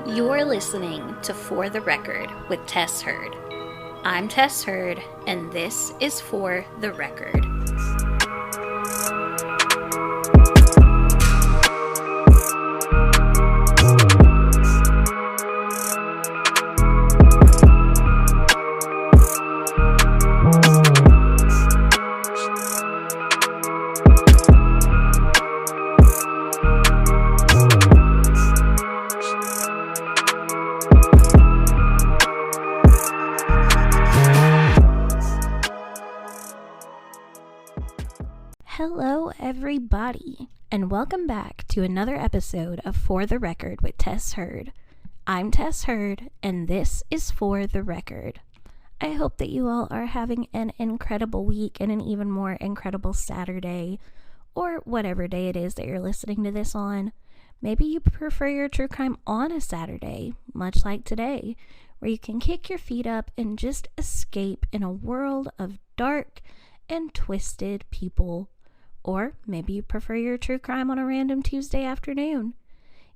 You're listening to For the Record with Tess Heard. I'm Tess Heard, and this is For the Record. Hello, everybody, and welcome back to another episode of For the Record with Tess Heard. I'm Tess Heard, and this is For the Record. I hope that you all are having an incredible week and an even more incredible Saturday, or whatever day it is that you're listening to this on. Maybe you prefer your true crime on a Saturday, much like today, where you can kick your feet up and just escape in a world of dark and twisted people. Or maybe you prefer your true crime on a random Tuesday afternoon.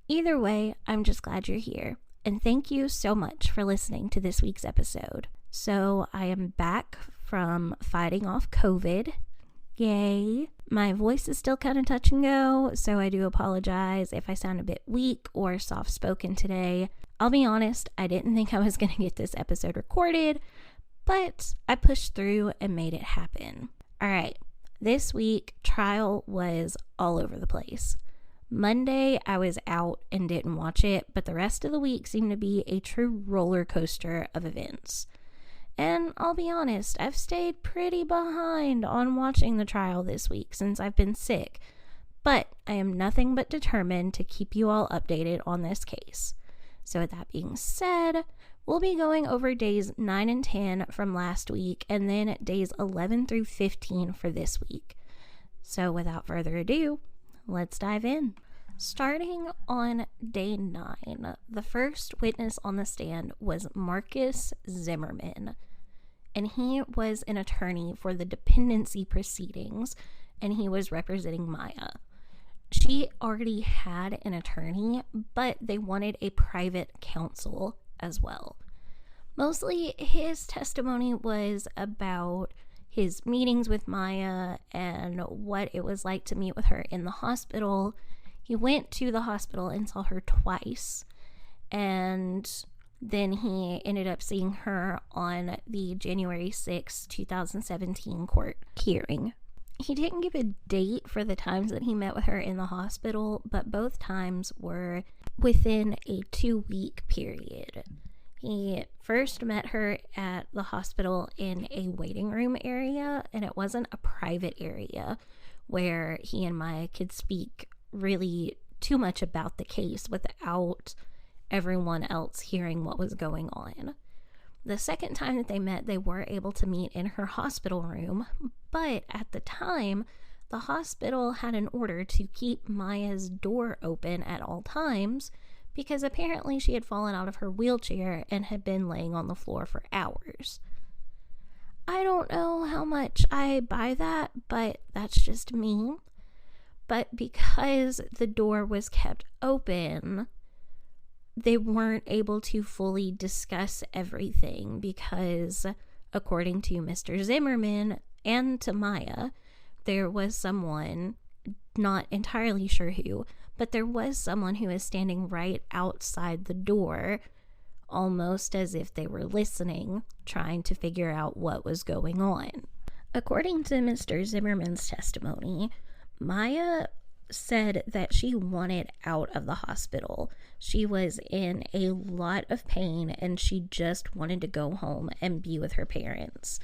Either way, I'm just glad you're here. And thank you so much for listening to this week's episode. So I am back from fighting off COVID. Yay. My voice is still kind of touch and go, so I do apologize if I sound a bit weak or soft-spoken today. I'll be honest, I didn't think I was going to get this episode recorded, but I pushed through and made it happen. All right. This week, trial was all over the place. Monday, I was out and didn't watch it, but the rest of the week seemed to be a true roller coaster of events. And I'll be honest, I've stayed pretty behind on watching the trial this week since I've been sick, but I am nothing but determined to keep you all updated on this case. So with that being said, we'll be going over days 9 and 10 from last week, and then days 11 through 15 for this week. So without further ado, let's dive in. Starting on day 9, the first witness on the stand was Marcus Zimmerman, and he was an attorney for the dependency proceedings, and he was representing Maya. She already had an attorney, but they wanted a private counsel as well. Mostly his testimony was about his meetings with Maya and what it was like to meet with her in the hospital. He went to the hospital and saw her twice, and then he ended up seeing her on the January 6, 2017 court hearing. He didn't give a date for the times that he met with her in the hospital, but both times were within a 2-week period. He first met her at the hospital in a waiting room area, and it wasn't a private area where he and Maya could speak really too much about the case without everyone else hearing what was going on. The second time that they met, they were able to meet in her hospital room, but at the time, the hospital had an order to keep Maya's door open at all times because apparently she had fallen out of her wheelchair and had been laying on the floor for hours. I don't know how much I buy that, but that's just me. But because the door was kept open, they weren't able to fully discuss everything because, according to Mr. Zimmerman and to Maya, there was someone, not entirely sure who, but there was someone who was standing right outside the door, almost as if they were listening, trying to figure out what was going on. According to Mr. Zimmerman's testimony, Maya said that she wanted out of the hospital. She was in a lot of pain and she just wanted to go home and be with her parents.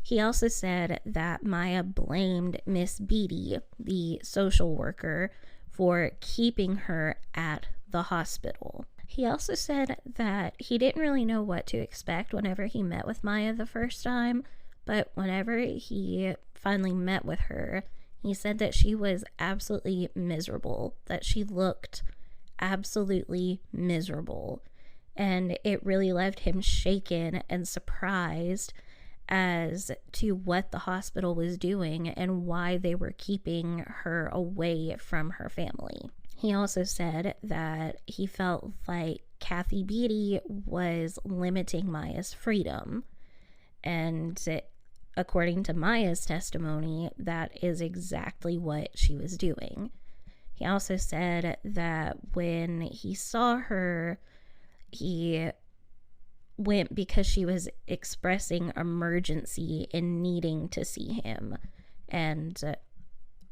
He also said that Maya blamed Miss Beatty, the social worker, for keeping her at the hospital. He also said that he didn't really know what to expect whenever he met with Maya the first time, but whenever he finally met with her, he said that she was absolutely miserable, that she looked absolutely miserable, and it really left him shaken and surprised as to what the hospital was doing and why they were keeping her away from her family. He also said that he felt like Kathy Beatty was limiting Maya's freedom. And according to Maya's testimony, that is exactly what she was doing. He also said that when he saw her, he went because she was expressing emergency in needing to see him. And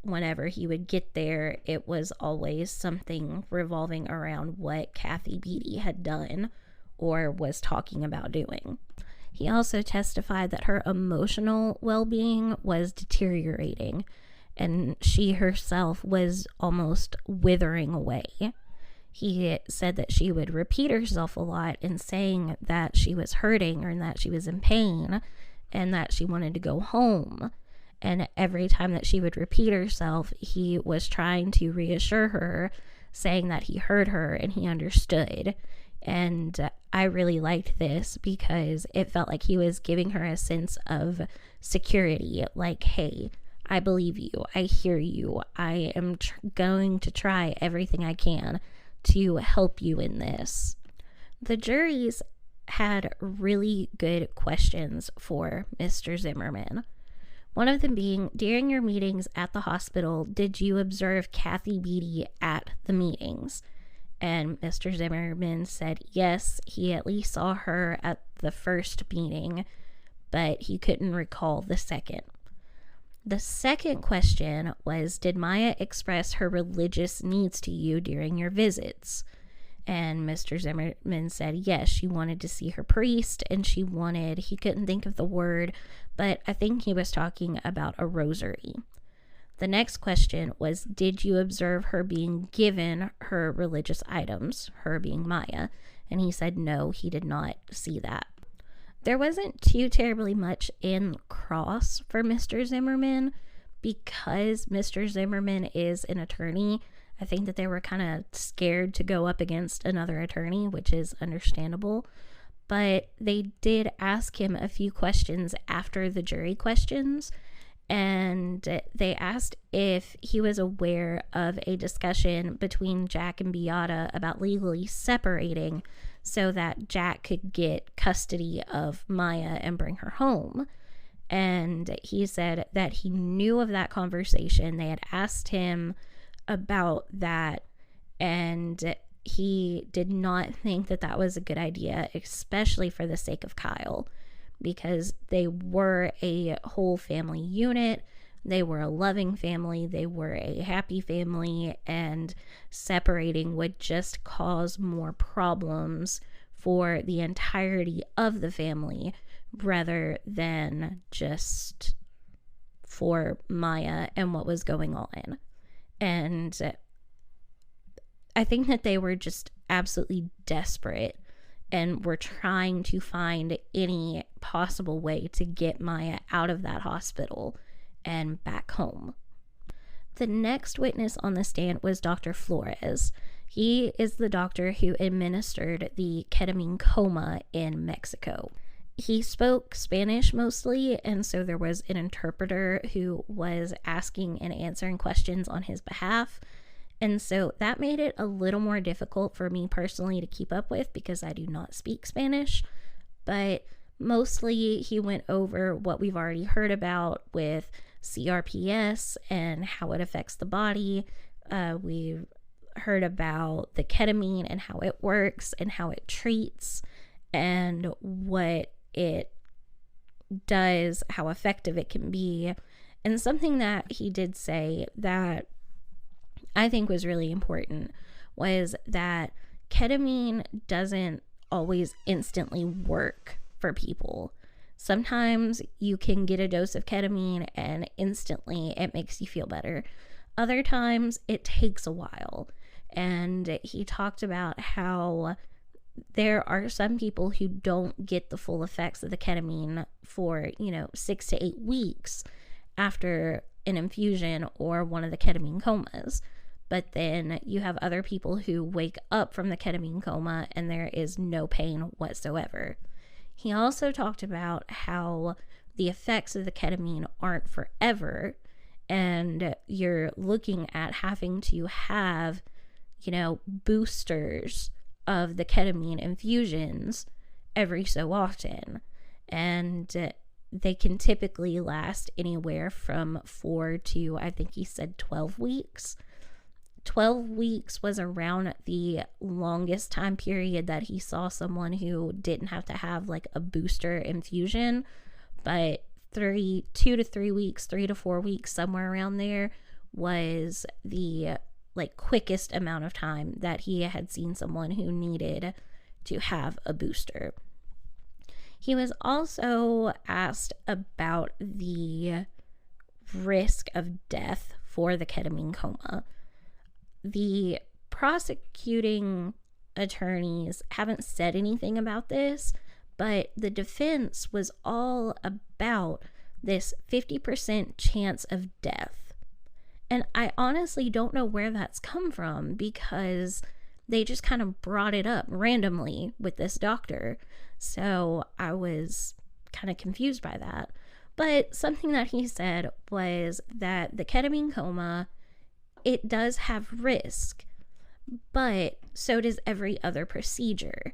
whenever he would get there, it was always something revolving around what Kathy Beatty had done or was talking about doing. He also testified that her emotional well-being was deteriorating, and she herself was almost withering away. He said that she would repeat herself a lot in saying that she was hurting or that she was in pain and that she wanted to go home. And every time that she would repeat herself, he was trying to reassure her, saying that he heard her and he understood. And I really liked this because it felt like he was giving her a sense of security. Like, hey, I believe you. I hear you. I am going to try everything I can to help you in this. The juries had really good questions for Mr. Zimmerman. One of them being, during your meetings at the hospital, did you observe Kathy Beatty at the meetings? And Mr. Zimmerman said yes, he at least saw her at the first meeting, but he couldn't recall the second. The second question was, did Maya express her religious needs to you during your visits? And Mr. Zimmerman said yes, she wanted to see her priest, and he couldn't think of the word, but I think he was talking about a rosary. The next question was, did you observe her being given her religious items, her being Maya? And he said no, he did not see that. There wasn't too terribly much in cross for Mr. Zimmerman because Mr. Zimmerman is an attorney. I think that they were kind of scared to go up against another attorney, which is understandable. But they did ask him a few questions after the jury questions. And they asked if he was aware of a discussion between JHACH and Beata about legally separating so that JHACH could get custody of Maya and bring her home. And he said that he knew of that conversation. They had asked him about that, and he did not think that that was a good idea, especially for the sake of Kyle, because they were a whole family unit. They were a loving family. They were a happy family, and separating would just cause more problems for the entirety of the family rather than just for Maya and what was going on. And I think that they were just absolutely desperate and were trying to find any possible way to get Maya out of that hospital and back home. The next witness on the stand was Dr. Flores. He is the doctor who administered the ketamine coma in Mexico. He spoke Spanish mostly, and so there was an interpreter who was asking and answering questions on his behalf. And so that made it a little more difficult for me personally to keep up with because I do not speak Spanish. But mostly he went over what we've already heard about with CRPS and how it affects the body. We've heard about the ketamine and how it works and how it treats and what it does, how effective it can be. And something that he did say that I think was really important was that ketamine doesn't always instantly work for people. Sometimes you can get a dose of ketamine and instantly it makes you feel better. Other times it takes a while. And he talked about how there are some people who don't get the full effects of the ketamine for, 6 to 8 weeks after an infusion or one of the ketamine comas. But then you have other people who wake up from the ketamine coma and there is no pain whatsoever. He also talked about how the effects of the ketamine aren't forever, and you're looking at having to have, boosters of the ketamine infusions every so often. And they can typically last anywhere from 4 to, I think he said 12 weeks. 12 weeks was around the longest time period that he saw someone who didn't have to have like a booster infusion, but 2 to 3 weeks, 3 to 4 weeks, somewhere around there was the like quickest amount of time that he had seen someone who needed to have a booster. He was also asked about the risk of death for the ketamine coma. The prosecuting attorneys haven't said anything about this, but the defense was all about this 50% chance of death. And I honestly don't know where that's come from, because they just kind of brought it up randomly with this doctor. So I was kind of confused by that. But something that he said was that the ketamine coma, it does have risk, but so does every other procedure.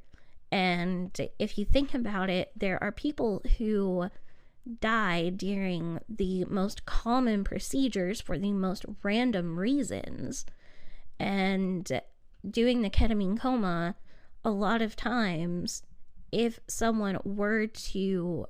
And if you think about it, there are people who die during the most common procedures for the most random reasons. And doing the ketamine coma, a lot of times, if someone were to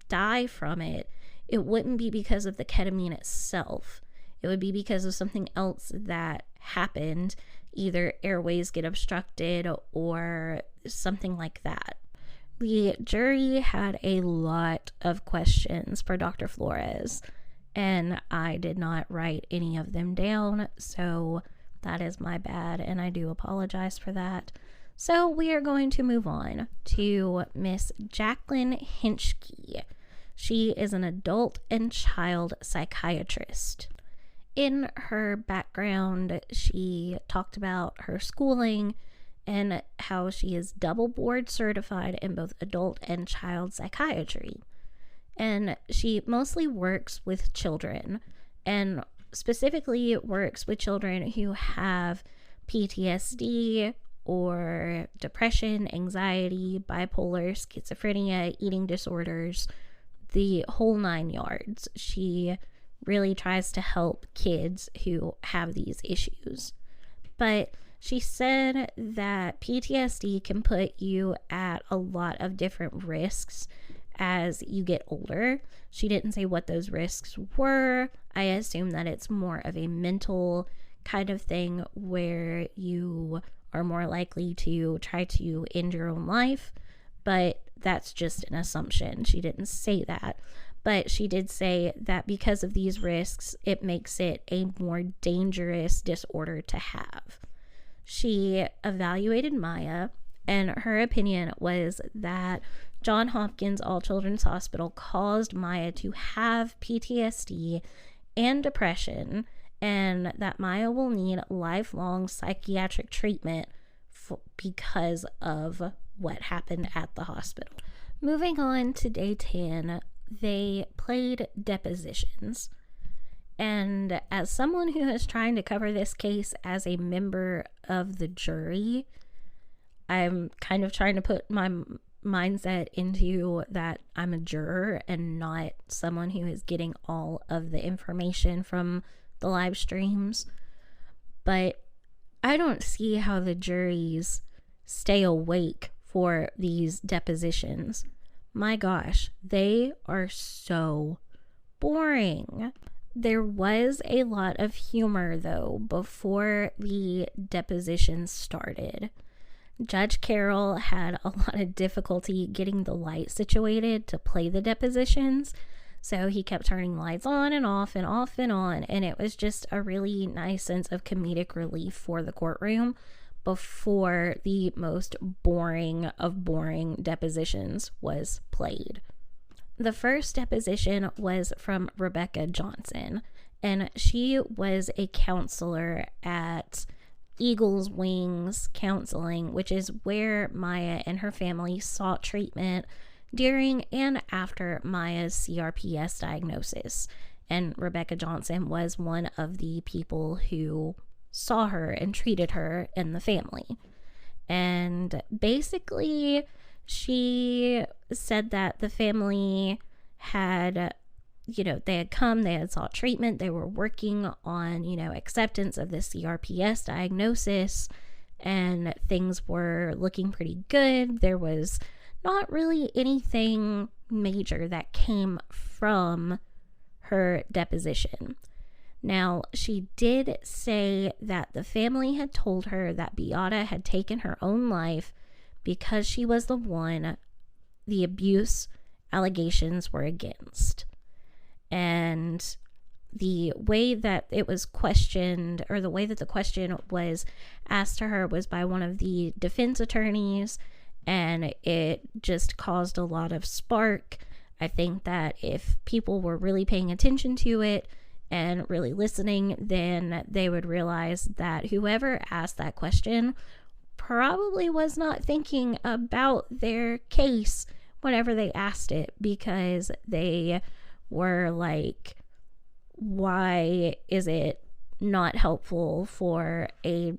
die from it, it wouldn't be because of the ketamine itself. It would be because of something else that happened, either airways get obstructed or something like that. The jury had a lot of questions for Dr. Flores, and I did not write any of them down, so that is my bad, and I do apologize for that. So we are going to move on to Miss Jacqueline Hinchke. She is an adult and child psychiatrist. In her background, she talked about her schooling and how she is double board certified in both adult and child psychiatry. And she mostly works with children, and specifically works with children who have PTSD or depression, anxiety, bipolar, schizophrenia, eating disorders, the whole 9 yards. She really tries to help kids who have these issues. But she said that PTSD can put you at a lot of different risks as you get older. She didn't say what those risks were. I assume that it's more of a mental kind of thing where you are more likely to try to end your own life, but that's just an assumption. She didn't say that, but she did say that because of these risks, it makes it a more dangerous disorder to have. She evaluated Maya, and her opinion was that Johns Hopkins All Children's Hospital caused Maya to have PTSD and depression, and that Maya will need lifelong psychiatric treatment because of what happened at the hospital. Moving on to day 10, they played depositions. And as someone who is trying to cover this case as a member of the jury, I'm kind of trying to put my mindset into that I'm a juror and not someone who is getting all of the information from the live streams. But I don't see how the juries stay awake for these depositions. My gosh, they are so boring. There was a lot of humor, though, before the depositions started. Judge Carroll had a lot of difficulty getting the light situated to play the depositions, so he kept turning lights on and off and off and on, and it was just a really nice sense of comedic relief for the courtroom before the most boring of boring depositions was played. The first deposition was from Rebecca Johnson, and she was a counselor at Eagle's Wings Counseling, which is where Maya and her family sought treatment during and after Maya's CRPS diagnosis. And Rebecca Johnson was one of the people who saw her and treated her and the family. And basically, she said that the family had, they had come, they had sought treatment, they were working on, acceptance of the CRPS diagnosis, and things were looking pretty good. There was not really anything major that came from her deposition. Now, she did say that the family had told her that Beata had taken her own life because she was the one the abuse allegations were against. And the way that it was questioned, or the way that the question was asked to her, was by one of the defense attorneys, and it just caused a lot of spark. I think that if people were really paying attention to it and really listening, then they would realize that whoever asked that question probably was not thinking about their case whenever they asked it, because they were like, why is it not helpful for a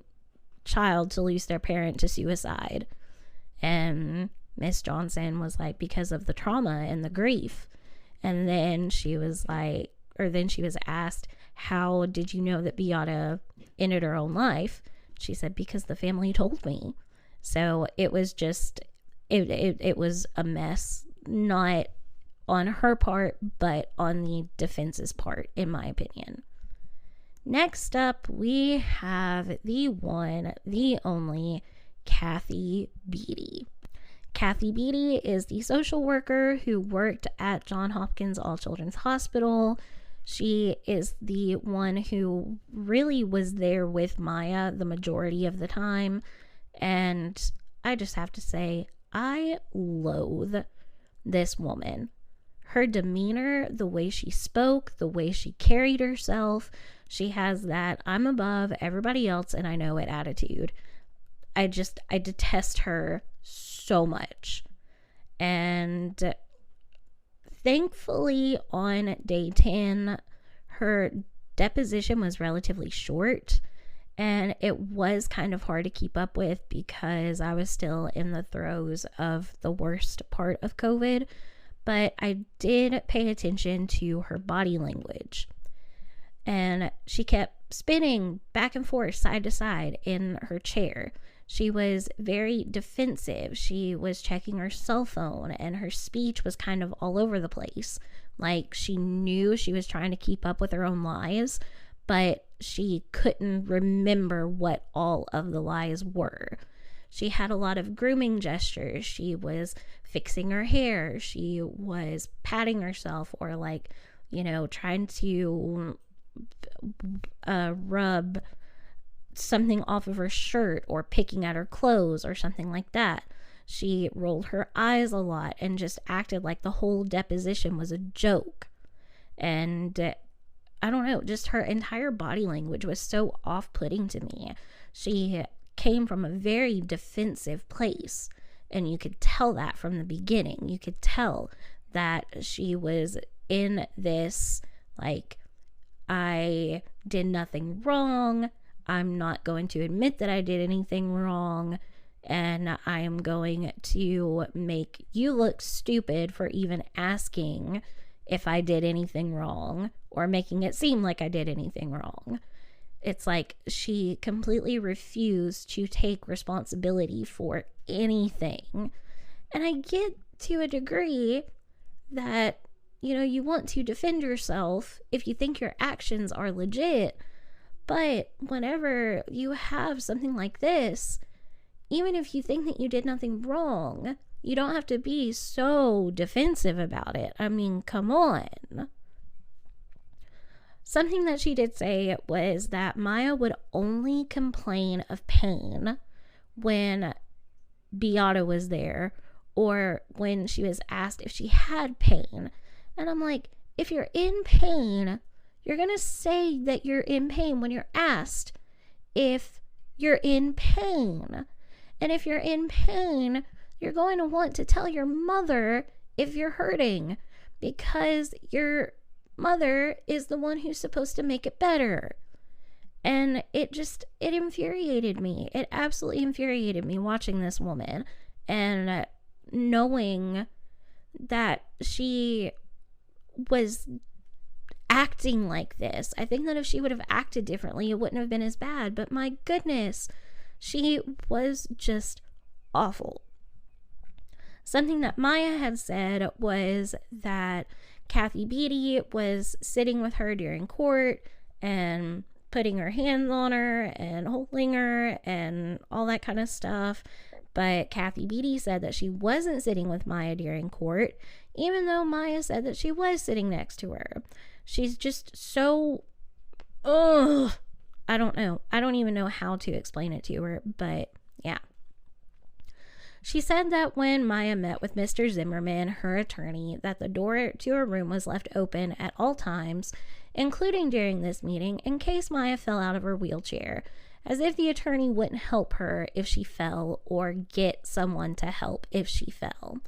child to lose their parent to suicide? And Miss Johnson was like, because of the trauma and the grief. And then she was like, then she was asked, how did you know that Beata ended her own life? She said, because the family told me. So it was just, it was a mess, not on her part, but on the defense's part, in my opinion. Next up, we have the one, the only, Kathy Beatty. Kathy Beatty is the social worker who worked at Johns Hopkins All Children's Hospital. She is the one who really was there with Maya the majority of the time. And I just have to say, I loathe this woman. Her demeanor, the way she spoke, the way she carried herself, she has that I'm above everybody else and I know it attitude. I detest her so much. And thankfully, on day 10, her deposition was relatively short, and it was kind of hard to keep up with because I was still in the throes of the worst part of COVID, but I did pay attention to her body language. And she kept spinning back and forth, side to side in her chair. She was very defensive. She was checking her cell phone, and her speech was kind of all over the place. Like, she knew she was trying to keep up with her own lies, but she couldn't remember what all of the lies were. She had a lot of grooming gestures. She was fixing her hair. She was patting herself, or like, trying to rub something off of her shirt, or picking at her clothes or something like that. She rolled her eyes a lot and just acted like the whole deposition was a joke. And I don't know, just her entire body language was so off-putting to me. She came from a very defensive place, and you could tell that from the beginning. You could tell that she was in this, like, I did nothing wrong, I'm not going to admit that I did anything wrong, and I am going to make you look stupid for even asking if I did anything wrong, or making it seem like I did anything wrong. It's like she completely refused to take responsibility for anything. And I get to a degree that, you want to defend yourself if you think your actions are legit. But whenever you have something like this, even if you think that you did nothing wrong, you don't have to be so defensive about it. I mean, come on. Something that she did say was that Maya would only complain of pain when Beata was there, or when she was asked if she had pain. And I'm like, if you're in pain, you're going to say that you're in pain when you're asked if you're in pain. And if you're in pain, you're going to want to tell your mother if you're hurting, because your mother is the one who's supposed to make it better. And it infuriated me. It absolutely infuriated me watching this woman and knowing that she was acting like this. I think that if she would have acted differently, it wouldn't have been as bad. But my goodness, she was just awful. Something that Maya had said was that Kathy Beatty was sitting with her during court and putting her hands on her and holding her and all that kind of stuff. But Kathy Beatty said that she wasn't sitting with Maya during court, even though Maya said that she was sitting next to her. She's just so, I don't know. I don't even know how to explain it to her, but yeah. She said that when Maya met with Mr. Zimmerman, her attorney, that the door to her room was left open at all times, including during this meeting, in case Maya fell out of her wheelchair, as if the attorney wouldn't help her if she fell or get someone to help if she fell.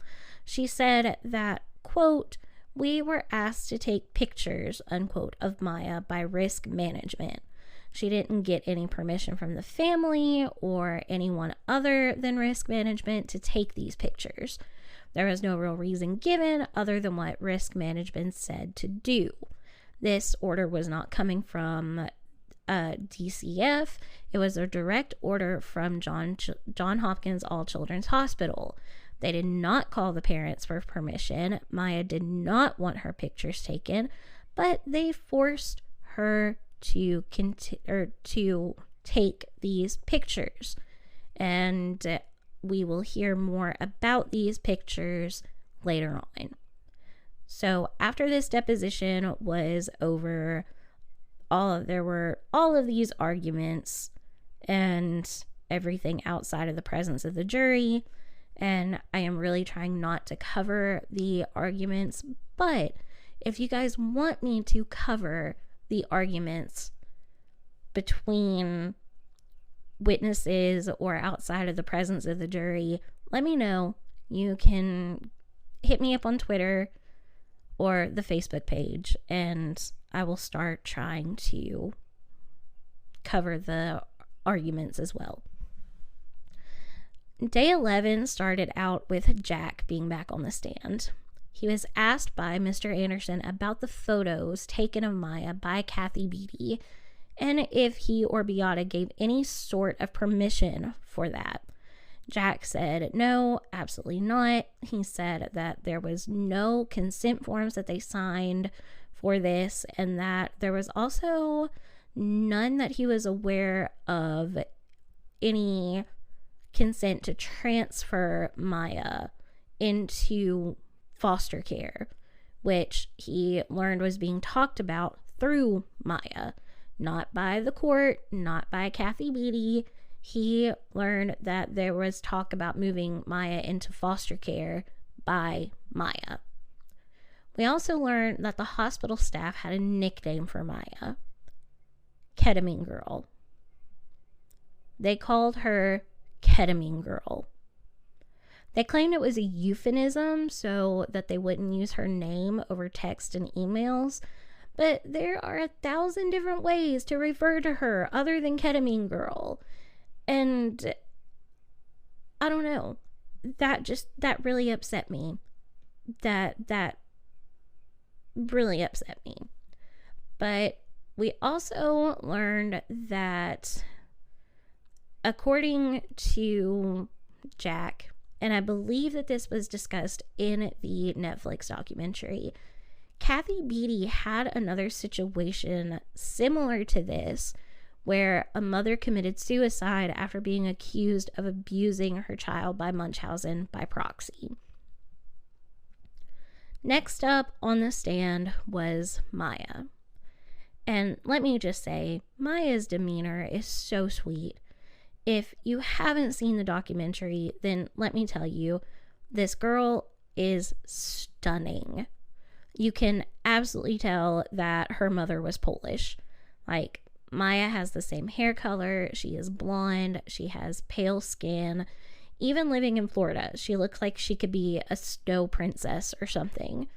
She said that, quote, "We were asked to take pictures," unquote, of Maya by risk management. She didn't get any permission from the family or anyone other than risk management to take these pictures. There was no real reason given other than what risk management said to do. This order was not coming from DCF. It was a direct order from John Hopkins All Children's Hospital. They did not call the parents for permission. Maya did not want her pictures taken, but they forced her to take these pictures. And we will hear more about these pictures later on. So after this deposition was over, there were all of these arguments and everything outside of the presence of the jury. And I am really trying not to cover the arguments, but if you guys want me to cover the arguments between witnesses or outside of the presence of the jury, let me know. You can hit me up on Twitter or the Facebook page, and I will start trying to cover the arguments as well. Day 11 started out with Jack being back on the stand. He was asked by Mr. Anderson about the photos taken of Maya by Kathy Beatty and if he or Beata gave any sort of permission for that. Jack said, no, absolutely not. He said that there was no consent forms that they signed for this, and that there was also none that he was aware of any consent to transfer Maya into foster care, which he learned was being talked about through Maya, not by the court, not by Kathy Beatty. He learned that there was talk about moving Maya into foster care by Maya. We also learned that the hospital staff had a nickname for Maya, Ketamine Girl. They called her Ketamine Girl. They claimed it was a euphemism so that they wouldn't use her name over text and emails, but there are 1,000 different ways to refer to her other than Ketamine Girl. And I don't know, that really upset me. That really upset me. But we also learned that according to Jack, and I believe that this was discussed in the Netflix documentary, Kathy Beatty had another situation similar to this where a mother committed suicide after being accused of abusing her child by Munchausen by proxy. Next up on the stand was Maya. And let me just say, Maya's demeanor is so sweet. If you haven't seen the documentary, then let me tell you, this girl is stunning. You can absolutely tell that her mother was Polish. Like, Maya has the same hair color, she is blonde, she has pale skin. Even living in Florida, she looks like she could be a snow princess or something.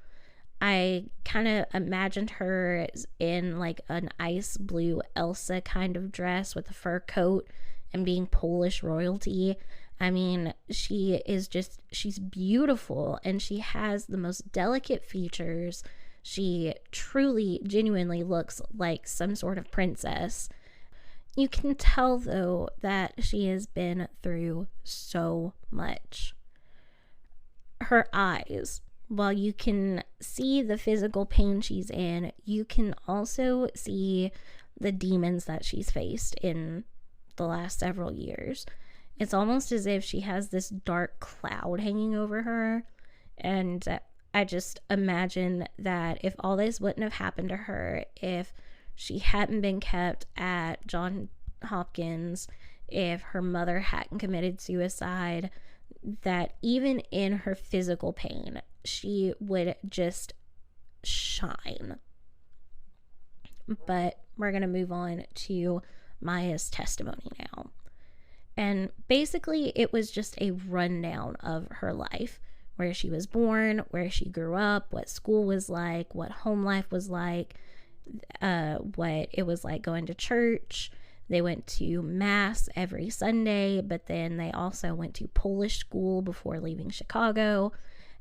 I kind of imagined her in like an ice blue Elsa kind of dress with a fur coat and being Polish royalty. I mean, she's beautiful, and she has the most delicate features. She truly, genuinely looks like some sort of princess. You can tell, though, that she has been through so much. Her eyes, while you can see the physical pain she's in, you can also see the demons that she's faced in the last several years. It's almost as if she has this dark cloud hanging over her, and I just imagine that if all this wouldn't have happened to her, if she hadn't been kept at Johns Hopkins, if her mother hadn't committed suicide, that even in her physical pain, she would just shine. But we're going to move on to Maya's testimony now. And basically, it was just a rundown of her life, where she was born, where she grew up, what school was like, what home life was like, what it was like going to church. They went to mass every Sunday, but then they also went to Polish school before leaving Chicago.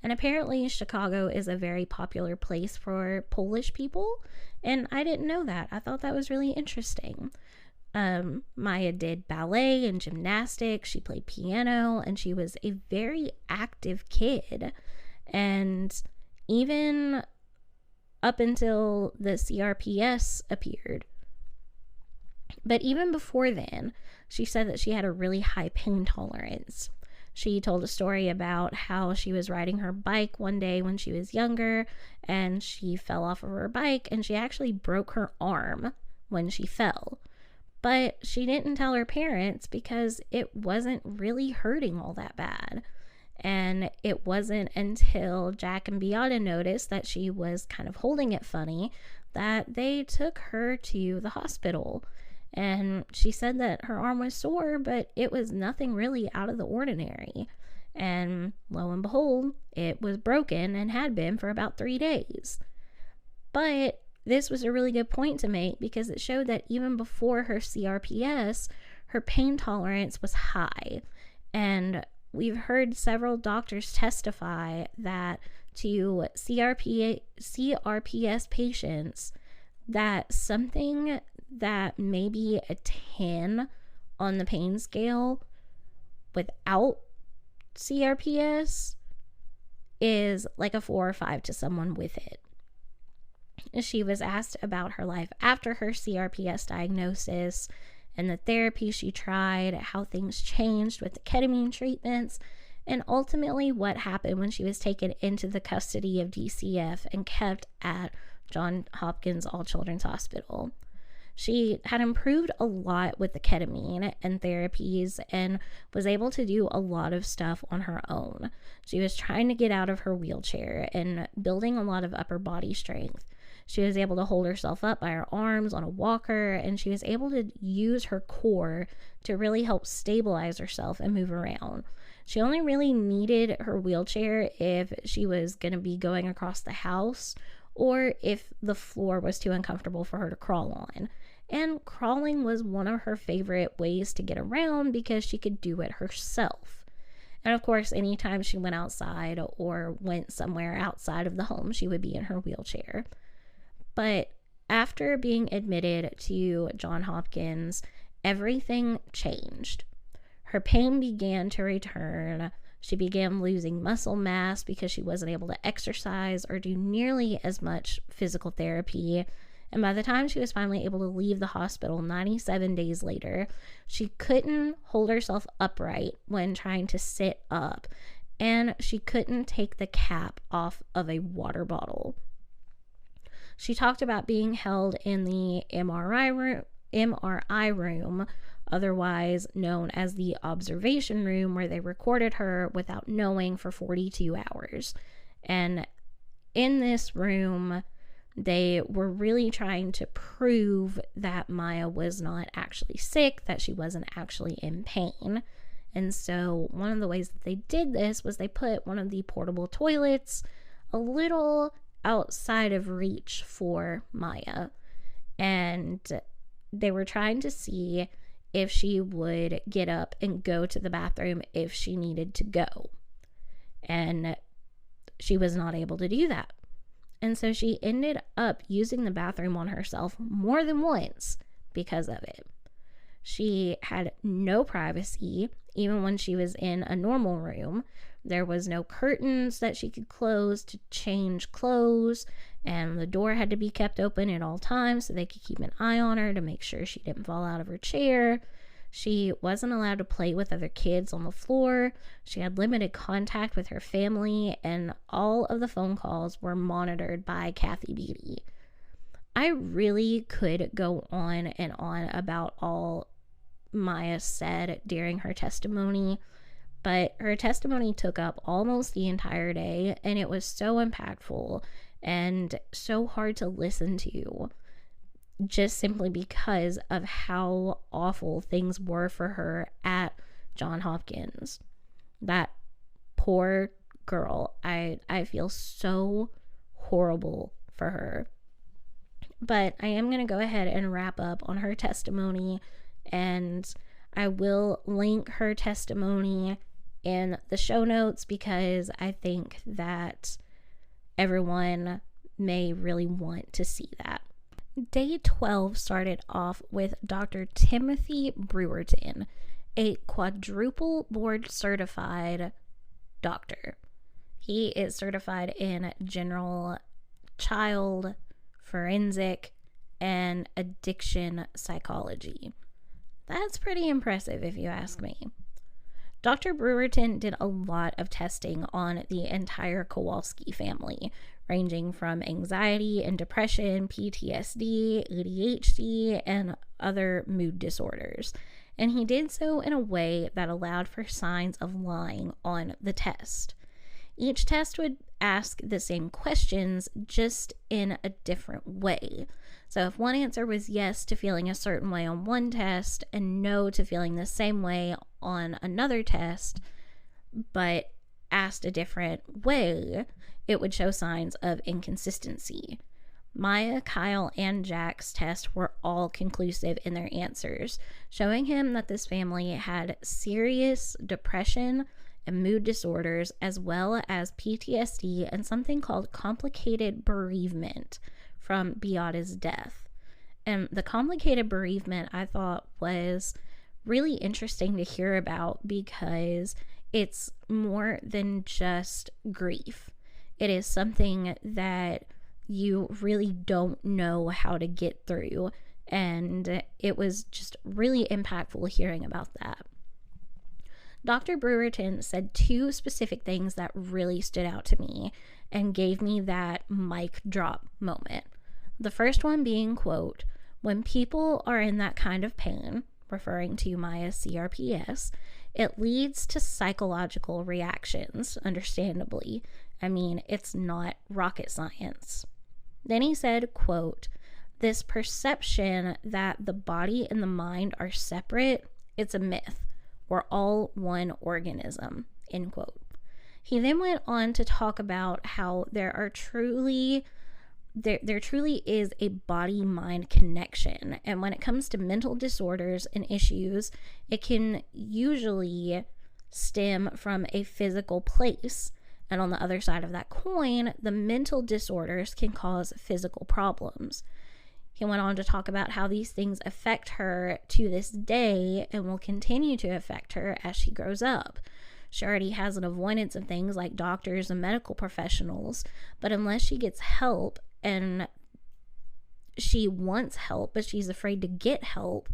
And apparently Chicago is a very popular place for Polish people, and I didn't know that. I thought that was really interesting. Maya did ballet and gymnastics. She played piano, and she was a very active kid. And even up until the CRPS appeared. But even before then, she said that she had a really high pain tolerance. She told a story about how she was riding her bike one day when she was younger, and she fell off of her bike, and she actually broke her arm when she fell. But she didn't tell her parents because it wasn't really hurting all that bad. And it wasn't until Jack and Beata noticed that she was kind of holding it funny that they took her to the hospital. And she said that her arm was sore, but it was nothing really out of the ordinary. And lo and behold, it was broken and had been for about 3 days. But this was a really good point to make because it showed that even before her CRPS, her pain tolerance was high. And we've heard several doctors testify that to CRPS patients, that something that maybe a 10 on the pain scale without CRPS is like a 4 or 5 to someone with it. She was asked about her life after her CRPS diagnosis and the therapy she tried, how things changed with the ketamine treatments, and ultimately what happened when she was taken into the custody of DCF and kept at Johns Hopkins All Children's Hospital. She had improved a lot with the ketamine and therapies and was able to do a lot of stuff on her own. She was trying to get out of her wheelchair and building a lot of upper body strength. She was able to hold herself up by her arms on a walker, and she was able to use her core to really help stabilize herself and move around. She only really needed her wheelchair if she was going to be going across the house or if the floor was too uncomfortable for her to crawl on. And crawling was one of her favorite ways to get around because she could do it herself. And of course, anytime she went outside or went somewhere outside of the home, she would be in her wheelchair. But after being admitted to Johns Hopkins, everything changed. Her pain began to return. She began losing muscle mass because she wasn't able to exercise or do nearly as much physical therapy. And by the time she was finally able to leave the hospital 97 days later, she couldn't hold herself upright when trying to sit up, and she couldn't take the cap off of a water bottle. She talked about being held in the MRI room, otherwise known as the observation room, where they recorded her without knowing for 42 hours. And in this room, they were really trying to prove that Maya was not actually sick, that she wasn't actually in pain. And so one of the ways that they did this was they put one of the portable toilets a little outside of reach for Maya, and they were trying to see if she would get up and go to the bathroom if she needed to go. And she was not able to do that. And so she ended up using the bathroom on herself more than once because of it. She had no privacy, even when she was in a normal room. There was no curtains that she could close to change clothes, and the door had to be kept open at all times so they could keep an eye on her to make sure she didn't fall out of her chair. She wasn't allowed to play with other kids on the floor. She had limited contact with her family, and all of the phone calls were monitored by Kathy Beatty. I really could go on and on about all Maya said during her testimony, but her testimony took up almost the entire day, and it was so impactful and so hard to listen to, just simply because of how awful things were for her at Johns Hopkins. That poor girl. I feel so horrible for her. But I am going to go ahead and wrap up on her testimony, and I will link her testimony in the show notes because I think that everyone may really want to see that. Day 12 started off with Dr. Timothy Brewerton, a quadruple board certified doctor. He is certified in general child, forensic, and addiction psychology. That's pretty impressive if you ask me. Dr. Brewerton did a lot of testing on the entire Kowalski family, ranging from anxiety and depression, PTSD, ADHD, and other mood disorders. And he did so in a way that allowed for signs of lying on the test. Each test would ask the same questions, just in a different way. So if one answer was yes to feeling a certain way on one test and no to feeling the same way on another test, but asked a different way, it would show signs of inconsistency. Maya, Kyle, and Jack's tests were all conclusive in their answers, showing him that this family had serious depression and mood disorders, as well as PTSD and something called complicated bereavement from Beata's death. And the complicated bereavement I thought was really interesting to hear about because it's more than just grief. It is something that you really don't know how to get through, and it was just really impactful hearing about that. Dr. Brewerton said two specific things that really stood out to me and gave me that mic drop moment. The first one being, quote, "When people are in that kind of pain," referring to Maya's CRPS, "it leads to psychological reactions, understandably. I mean, it's not rocket science." Then he said, quote, "This perception that the body and the mind are separate, it's a myth. We're all one organism," end quote. He then went on to talk about how there truly is a body-mind connection, and when it comes to mental disorders and issues, it can usually stem from a physical place, and on the other side of that coin, the mental disorders can cause physical problems. He went on to talk about how these things affect her to this day and will continue to affect her as she grows up. She already has an avoidance of things like doctors and medical professionals, but unless she gets help, and she wants help, but she's afraid to get help,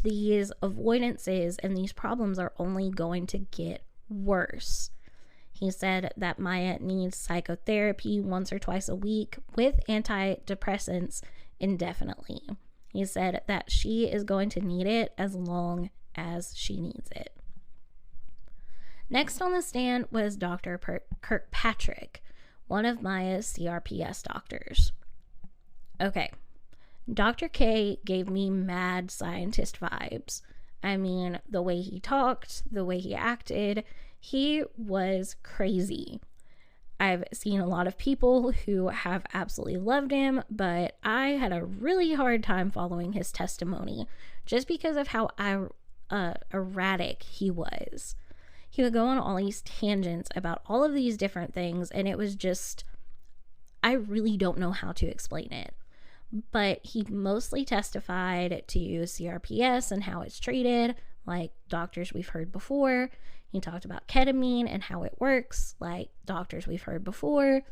these avoidances and these problems are only going to get worse. He said that Maya needs psychotherapy once or twice a week with antidepressants indefinitely. He said that she is going to need it as long as she needs it. Next on the stand was Dr. Kirkpatrick, one of Maya's CRPS doctors. Okay, Dr. K gave me mad scientist vibes. I mean, the way he talked, the way he acted, he was crazy. I've seen a lot of people who have absolutely loved him, but I had a really hard time following his testimony just because of how erratic he was. He would go on all these tangents about all of these different things, and it was just, I really don't know how to explain it. But he mostly testified to CRPS and how it's treated, like doctors we've heard before. He talked about ketamine and how it works, like doctors we've heard before.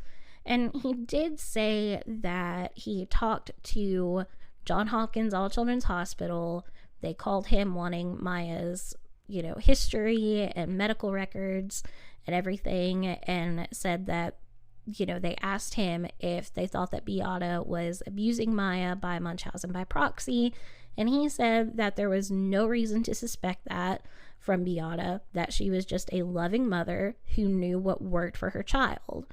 And he did say that he talked to Johns Hopkins All Children's Hospital. They called him wanting Maya's, history and medical records and everything, and said that, they asked him if they thought that Beata was abusing Maya by Munchausen by proxy. And he said that there was no reason to suspect that from Beata, that she was just a loving mother who knew what worked for her child.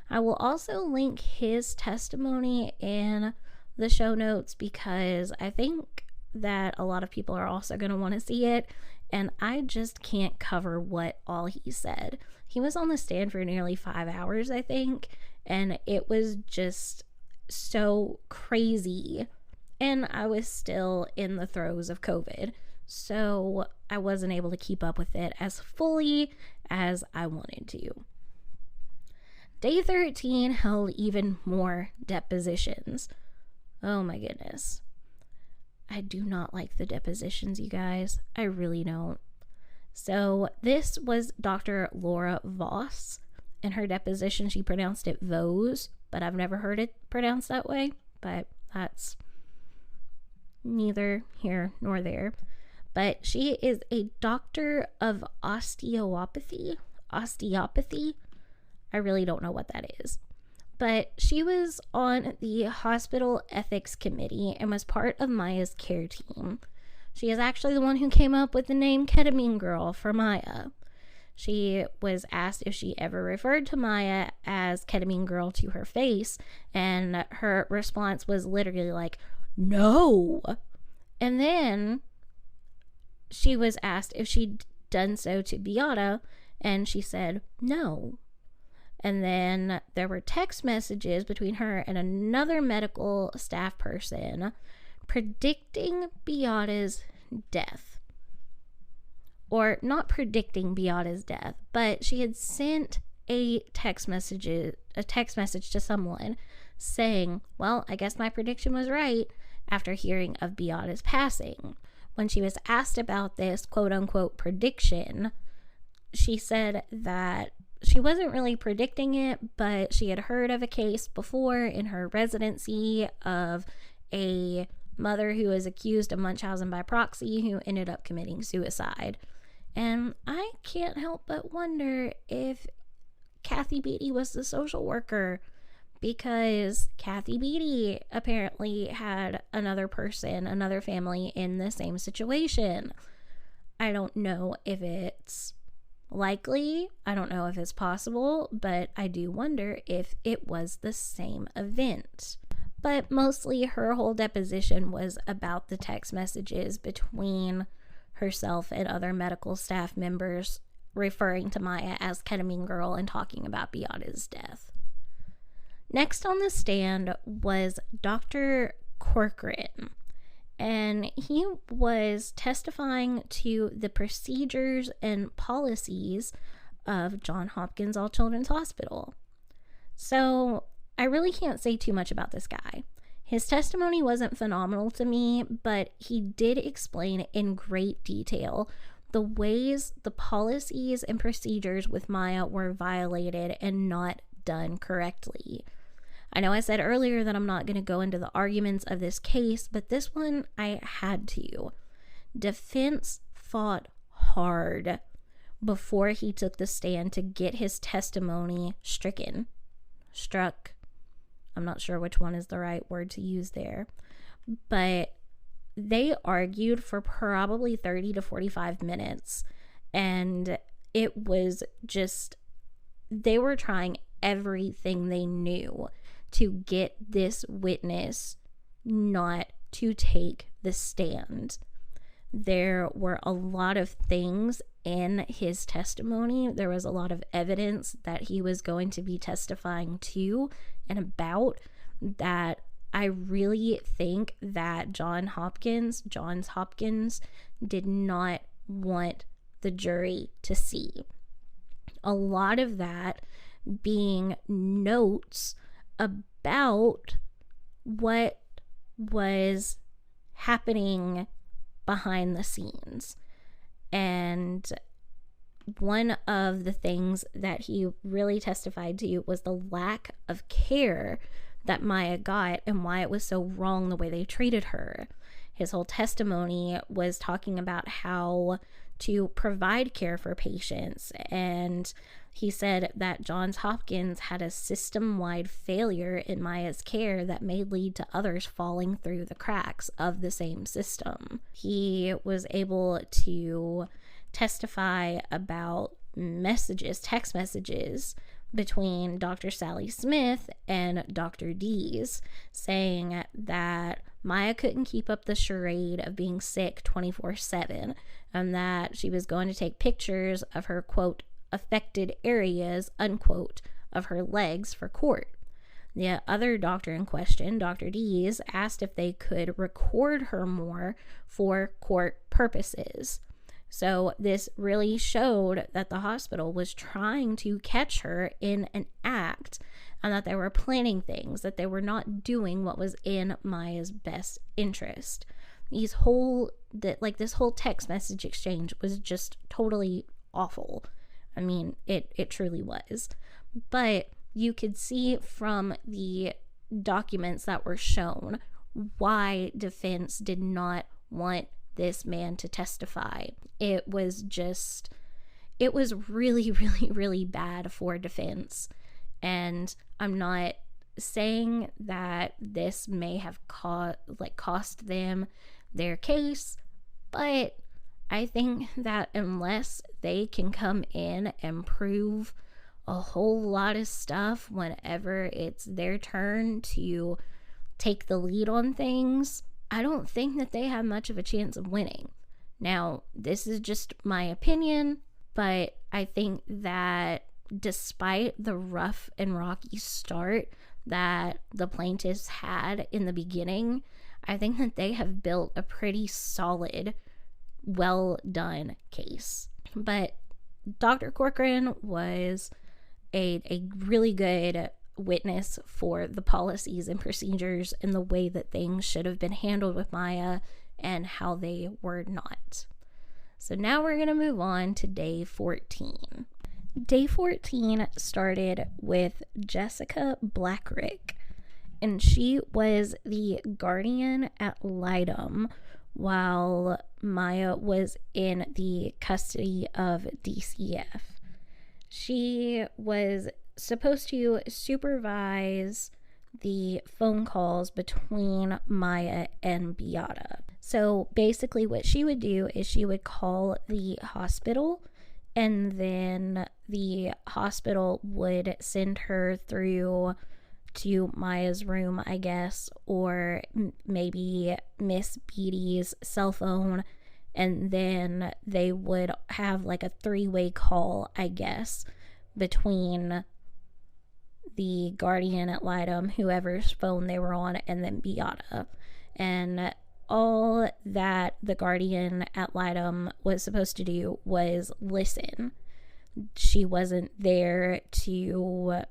I will also link his testimony in the show notes because I think that a lot of people are also going to want to see it, and I just can't cover what all he said. He was on the stand for nearly 5 hours, I think, and it was just so crazy. And I was still in the throes of COVID, so I wasn't able to keep up with it as fully as I wanted to. Day 13 held even more depositions. Oh my goodness. I do not like the depositions, you guys. I really don't. So this was Dr. Laura Voss. In her deposition, she pronounced it Vose, but I've never heard it pronounced that way. But that's neither here nor there. But she is a doctor of osteopathy. I really don't know what that is. But she was on the hospital ethics committee and was part of Maya's care team. She is actually the one who came up with the name Ketamine Girl for Maya. She was asked if she ever referred to Maya as Ketamine Girl to her face, and her response was literally like, no. And then she was asked if she'd done so to Beata, and she said no. And then there were text messages between her and another medical staff person predicting Beata's death. Or not predicting Beata's death, but she had sent a text message to someone saying, well, I guess my prediction was right after hearing of Beata's passing. When she was asked about this quote-unquote prediction, she said that she wasn't really predicting it, but she had heard of a case before in her residency of a mother who was accused of Munchausen by proxy who ended up committing suicide. And I can't help but wonder if Kathy Beatty was the social worker, because Kathy Beatty apparently had another family in the same situation. I don't know if it's likely, I don't know if it's possible, but I do wonder if it was the same event. But mostly her whole deposition was about the text messages between herself and other medical staff members referring to Maya as Ketamine Girl and talking about Beata's death. Next on the stand was Dr. Corcoran, and he was testifying to the procedures and policies of Johns Hopkins All Children's Hospital. So I really can't say too much about this guy. His testimony wasn't phenomenal to me, but he did explain in great detail the ways the policies and procedures with Maya were violated and not done correctly. I know I said earlier that I'm not going to go into the arguments of this case, but this one I had to. Defense fought hard before he took the stand to get his testimony struck. I'm not sure which one is the right word to use there, but they argued for probably 30 to 45 minutes, and it was just, they were trying everything they knew to get this witness not to take the stand. There were a lot of things in his testimony. There was a lot of evidence that he was going to be testifying to and about that I really think that Johns Hopkins did not want the jury to see. A lot of that being notes about what was happening behind the scenes. And one of the things that he really testified to was the lack of care that Maya got and why it was so wrong the way they treated her. His whole testimony was talking about how to provide care for patients, and he said that Johns Hopkins had a system-wide failure in Maya's care that may lead to others falling through the cracks of the same system. He was able to testify about text messages between Dr. Sally Smith and Dr. Dees, saying that Maya couldn't keep up the charade of being sick 24/7, and that she was going to take pictures of her, quote, affected areas, unquote, of her legs for court. The other doctor in question, Dr. Dees, asked if they could record her more for court purposes. So this really showed that the hospital was trying to catch her in an act, and that they were planning things, that they were not doing what was in Maya's best interest. This whole text message exchange was just totally awful. I mean, it truly was. But you could see from the documents that were shown why defense did not want this man to testify. It was really, really, really bad for defense. And I'm not saying that this may have cost them their case, but I think that unless they can come in and prove a whole lot of stuff whenever it's their turn to take the lead on things, I don't think that they have much of a chance of winning. Now, this is just my opinion, but I think that despite the rough and rocky start that the plaintiffs had in the beginning, I think that they have built a pretty solid, well done case. But Dr. Corcoran was a really good witness for the policies and procedures and the way that things should have been handled with Maya and how they were not. So now we're going to move on to day 14. Day 14 started with Jessica Blackrick, and she was the guardian ad litem while Maya was in the custody of DCF. She was supposed to supervise the phone calls between Maya and Beata. So basically what she would do is she would call the hospital, and then the hospital would send her through to Maya's room, I guess, or maybe Miss Beatty's cell phone, and then they would have like a three-way call, I guess, between the guardian ad litem, whoever's phone they were on, and then Beata. And all that the guardian ad litem was supposed to do was listen. She wasn't there to,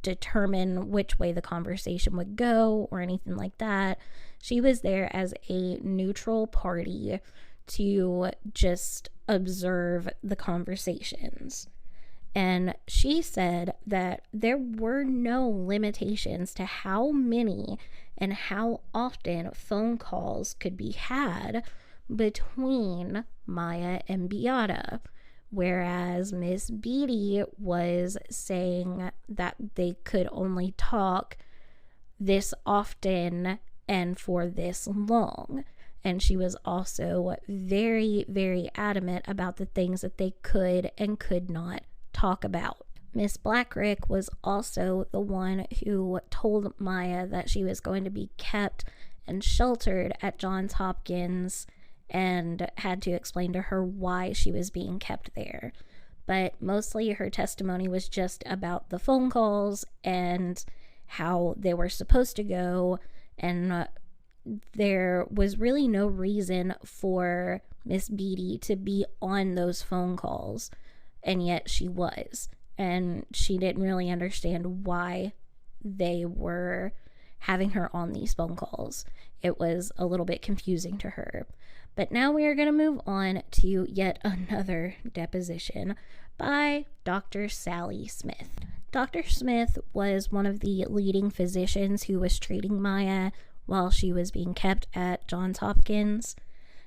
determine which way the conversation would go or anything like that. She was there as a neutral party to just observe the conversations. And she said that there were no limitations to how many and how often phone calls could be had between Maya and Beata, whereas Miss Beatty was saying that they could only talk this often and for this long. And she was also very, very adamant about the things that they could and could not talk about. Miss Blackrick was also the one who told Maya that she was going to be kept and sheltered at Johns Hopkins, and had to explain to her why she was being kept there. But mostly her testimony was just about the phone calls and how they were supposed to go, and there was really no reason for Miss Beatty to be on those phone calls, and yet she was. And she didn't really understand why they were having her on these phone calls. It was a little bit confusing to her. But now we are going to move on to yet another deposition by Dr. Sally Smith. Dr. Smith was one of the leading physicians who was treating Maya while she was being kept at Johns Hopkins.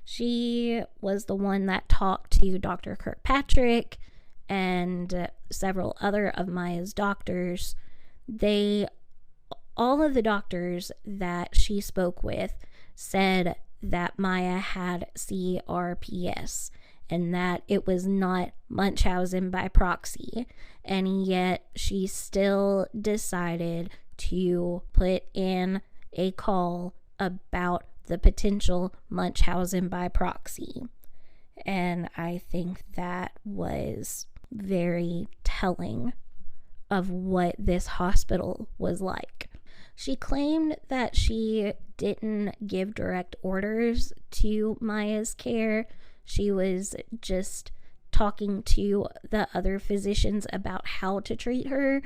She was the one that talked to Dr. Kirkpatrick and several other of Maya's doctors. All of the doctors that she spoke with said that Maya had CRPS and that it was not Munchausen by proxy, and yet she still decided to put in a call about the potential Munchausen by proxy. And I think that was very telling of what this hospital was like. She claimed that she didn't give direct orders to Maya's care. She was just talking to the other physicians about how to treat her,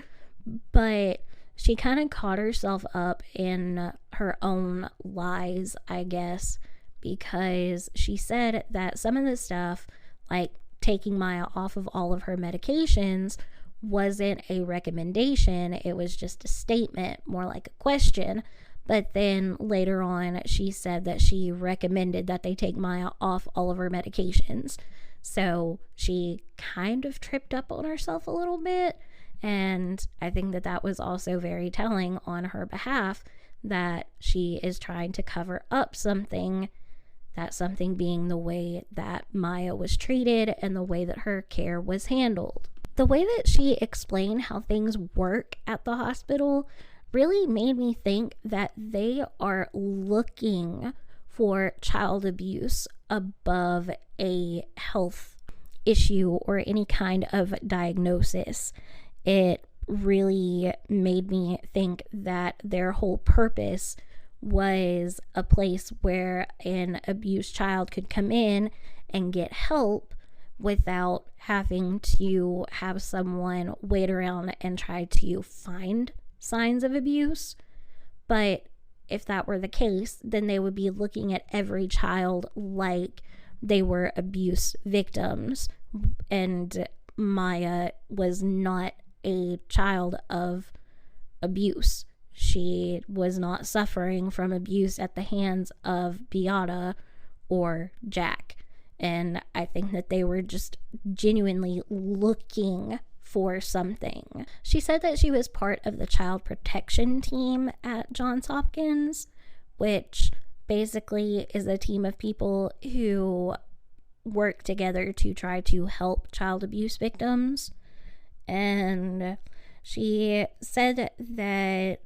but she kind of caught herself up in her own lies, I guess, because she said that some of the stuff, like taking Maya off of all of her medications, wasn't a recommendation. It was just a statement, more like a question. But then later on, she said that she recommended that they take Maya off all of her medications. So she kind of tripped up on herself a little bit. And I think that that was also very telling on her behalf, that she is trying to cover up something, that something being the way that Maya was treated and the way that her care was handled. The way that she explained how things work at the hospital really made me think that they are looking for child abuse above a health issue or any kind of diagnosis. It really made me think that their whole purpose was a place where an abused child could come in and get help without having to have someone wait around and try to find signs of abuse. But if that were the case, then they would be looking at every child like they were abuse victims, and Maya was not a child of abuse. She was not suffering from abuse at the hands of Beata or JHACH. And I think that they were just genuinely looking for something. She said that she was part of the child protection team at Johns Hopkins, which basically is a team of people who work together to try to help child abuse victims. And she said that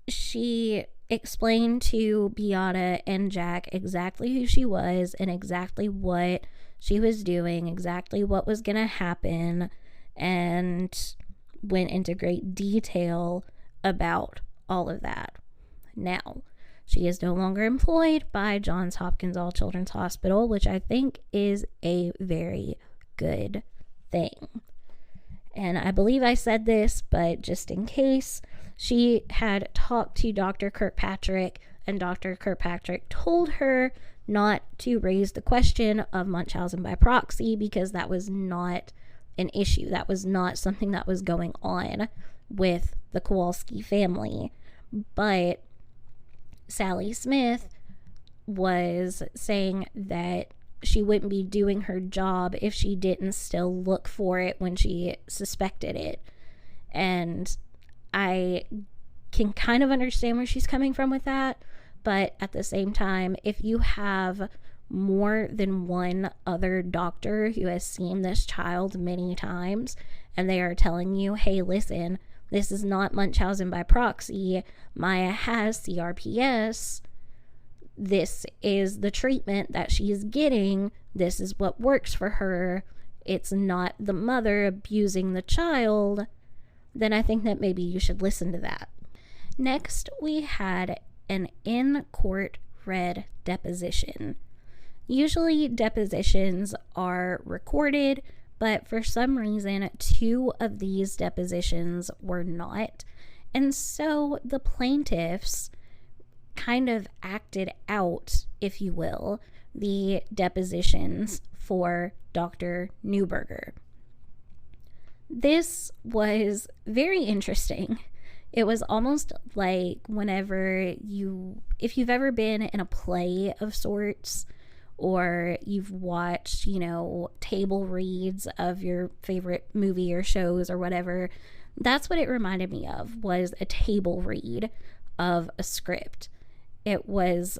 she explained to Beata and JHACH exactly who she was and exactly what she was doing, exactly what was going to happen, and went into great detail about all of that. Now, she is no longer employed by Johns Hopkins All Children's Hospital, which I think is a very good thing. And I believe I said this, but just in case, she had talked to Dr. Kirkpatrick, and Dr. Kirkpatrick told her not to raise the question of Munchausen by proxy because that was not an issue. That was not something that was going on with the Kowalski family. But Sally Smith was saying that she wouldn't be doing her job if she didn't still look for it when she suspected it. And I can kind of understand where she's coming from with that, but at the same time, if you have more than one other doctor who has seen this child many times and they are telling you, hey, listen, this is not Munchausen by proxy, Maya has CRPS, this is the treatment that she is getting, this is what works for her, it's not the mother abusing the child, then I think that maybe you should listen to that. Next, we had an in-court read deposition. Usually depositions are recorded, but for some reason 2 of these depositions were not. And so the plaintiffs kind of acted out, if you will, the depositions for Dr. Neuberger. This was very interesting. It was almost like if you've ever been in a play of sorts, or you've watched, table reads of your favorite movie or shows or whatever, that's what it reminded me of, was a table read of a script. It was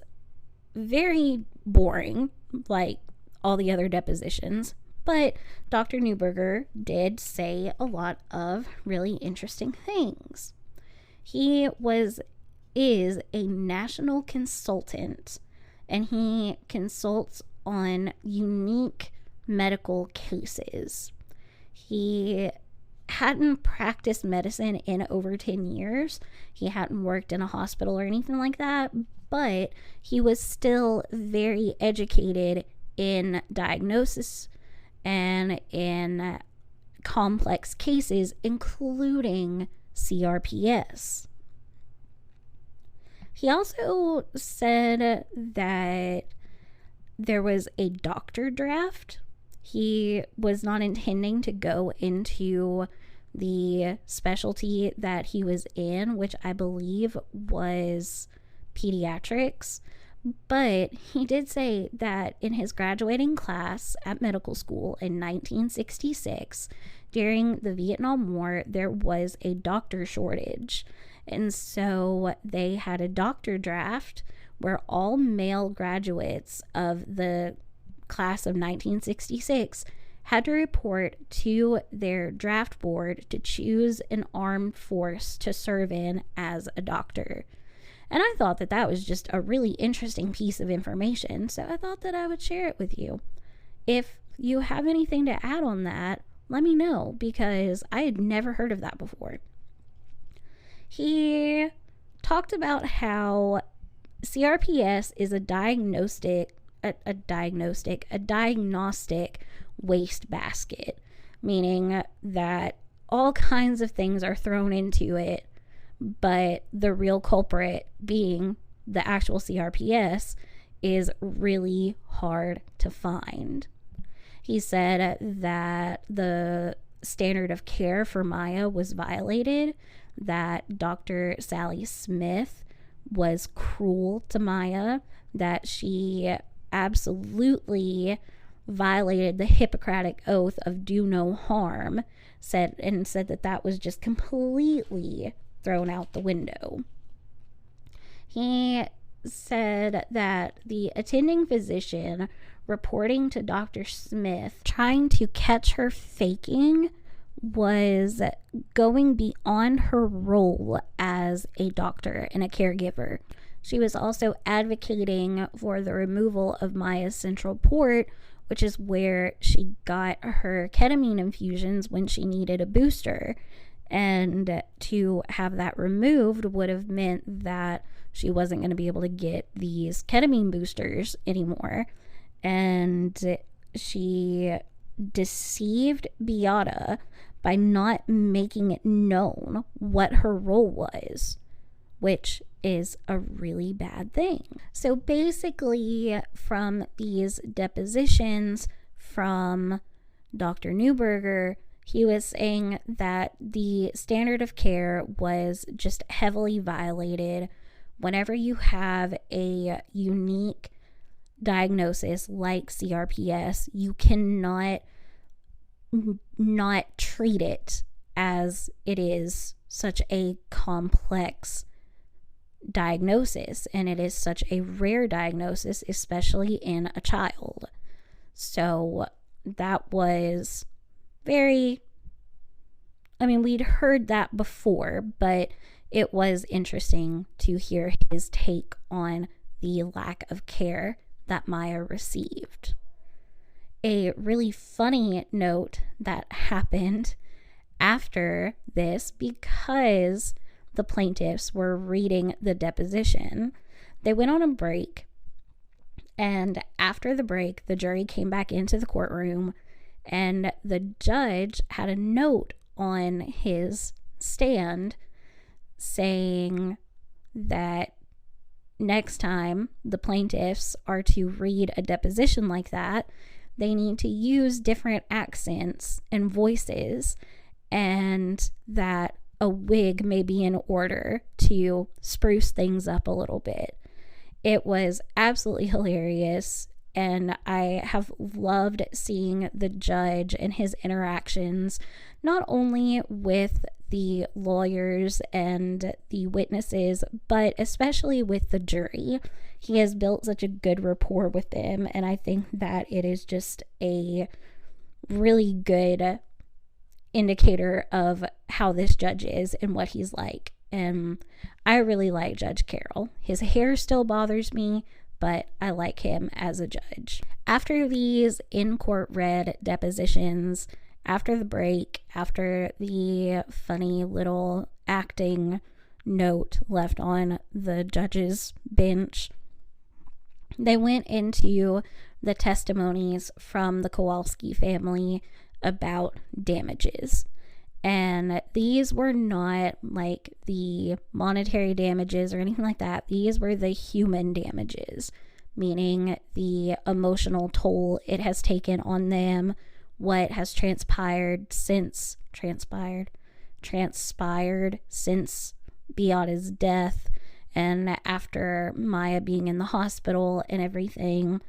very boring, like all the other depositions, but Dr. Neuberger did say a lot of really interesting things. He is a national consultant, and he consults on unique medical cases. He hadn't practiced medicine in over 10 years. He hadn't worked in a hospital or anything like that, but he was still very educated in diagnosis and in complex cases, including CRPS. He also said that there was a doctor draft. He was not intending to go into the specialty that he was in, which I believe was pediatrics. But he did say that in his graduating class at medical school in 1966, during the Vietnam War, there was a doctor shortage. And so they had a doctor draft where all male graduates of the class of 1966 had to report to their draft board to choose an armed force to serve in as a doctor. And I thought that that was just a really interesting piece of information, so I thought that I would share it with you. If you have anything to add on that, let me know, because I had never heard of that before. He talked about how CRPS is a diagnostic wastebasket, meaning that all kinds of things are thrown into it, but the real culprit, being the actual CRPS, is really hard to find. He said that the standard of care for Maya was violated, that Dr. Sally Smith was cruel to Maya, that she absolutely violated the Hippocratic Oath of do no harm, said that that was just completely thrown out the window. He said that the attending physician reporting to Dr. Smith, trying to catch her faking, was going beyond her role as a doctor and a caregiver. She was also advocating for the removal of Maya's central port, which is where she got her ketamine infusions when she needed a booster. And to have that removed would have meant that she wasn't going to be able to get these ketamine boosters anymore. And she deceived Beata by not making it known what her role was, which is a really bad thing. So basically, from these depositions from Dr. Neuberger, he was saying that the standard of care was just heavily violated. Whenever you have a unique diagnosis like CRPS, you cannot not treat it as it is such a complex diagnosis, and it is such a rare diagnosis, especially in a child. So that was we'd heard that before, but it was interesting to hear his take on the lack of care that Maya received. A really funny note that happened after this, because the plaintiffs were reading the deposition, they went on a break, and after the break, the jury came back into the courtroom, and the judge had a note on his stand saying that next time the plaintiffs are to read a deposition like that, they need to use different accents and voices, and that a wig may be in order to spruce things up a little bit. It was absolutely hilarious, and I have loved seeing the judge and his interactions, not only with the lawyers and the witnesses, but especially with the jury. He has built such a good rapport with them, and I think that it is just a really good indicator of how this judge is and what he's like. And I really like Judge Carroll. His hair still bothers me, but I like him as a judge. After these in-court read depositions, after the break, after the funny little acting note left on the judge's bench, they went into the testimonies from the Kowalski family about damages. And these were not like the monetary damages or anything like that. These were the human damages, meaning the emotional toll it has taken on them, what has transpired since Beata's death, and after Maya being in the hospital and everything.